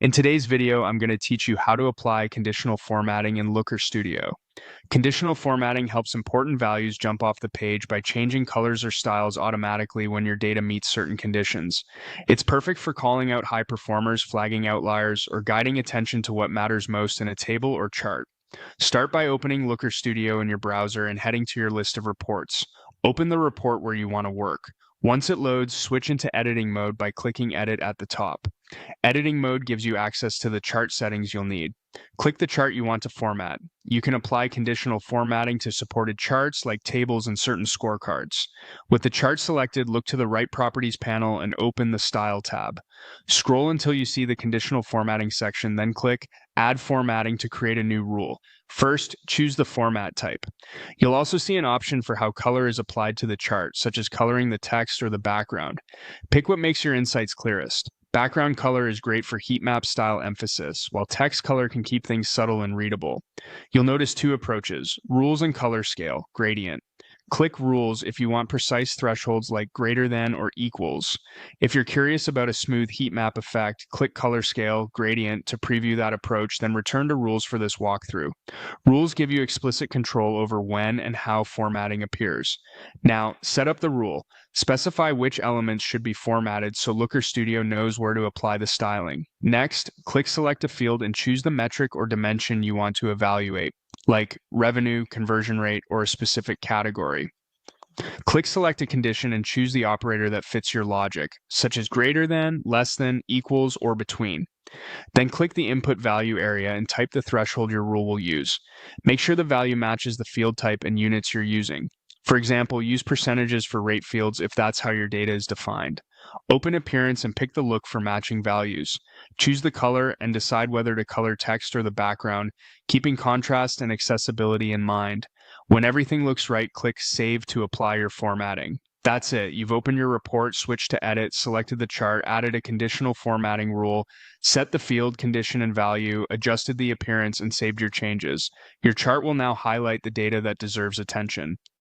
In today's video, I'm going to teach you how to apply conditional formatting in Looker Studio. Conditional formatting helps important values jump off the page by changing colors or styles automatically when your data meets certain conditions. It's perfect for calling out high performers, flagging outliers, or guiding attention to what matters most in a table or chart. Start by opening Looker Studio in your browser and heading to your list of reports. Open the report where you want to work. Once it loads, switch into editing mode by clicking Edit at the top. Editing mode gives you access to the chart settings you'll need. Click the chart you want to format. You can apply conditional formatting to supported charts like tables and certain scorecards. With the chart selected, look to the right Properties panel and open the Style tab. Scroll until you see the conditional formatting section, then click Add Formatting to create a new rule. First, choose the format type. You'll also see an option for how color is applied to the chart, such as coloring the text or the background. Pick what makes your insights clearest. Background color is great for heat map style emphasis, while text color can keep things subtle and readable. You'll notice two approaches: rules and color scale, gradient. Click rules if you want precise thresholds like greater than or equals. If you're curious about a smooth heat map effect, click color scale, gradient to preview that approach, then return to rules for this walkthrough. Rules give you explicit control over when and how formatting appears. Now, set up the rule. Specify which elements should be formatted so Looker Studio knows where to apply the styling. Next, click Select a field and choose the metric or dimension you want to evaluate, like revenue, conversion rate, or a specific category. Click Select a condition and choose the operator that fits your logic, such as greater than, less than, equals, or between. Then click the input value area and type the threshold your rule will use. Make sure the value matches the field type and units you're using. For example, use percentages for rate fields if that's how your data is defined. Open Appearance and pick the look for matching values. Choose the color and decide whether to color text or the background, keeping contrast and accessibility in mind. When everything looks right, click Save to apply your formatting. That's it. You've opened your report, switched to Edit, selected the chart, added a conditional formatting rule, set the field, condition, and value, adjusted the appearance, and saved your changes. Your chart will now highlight the data that deserves attention.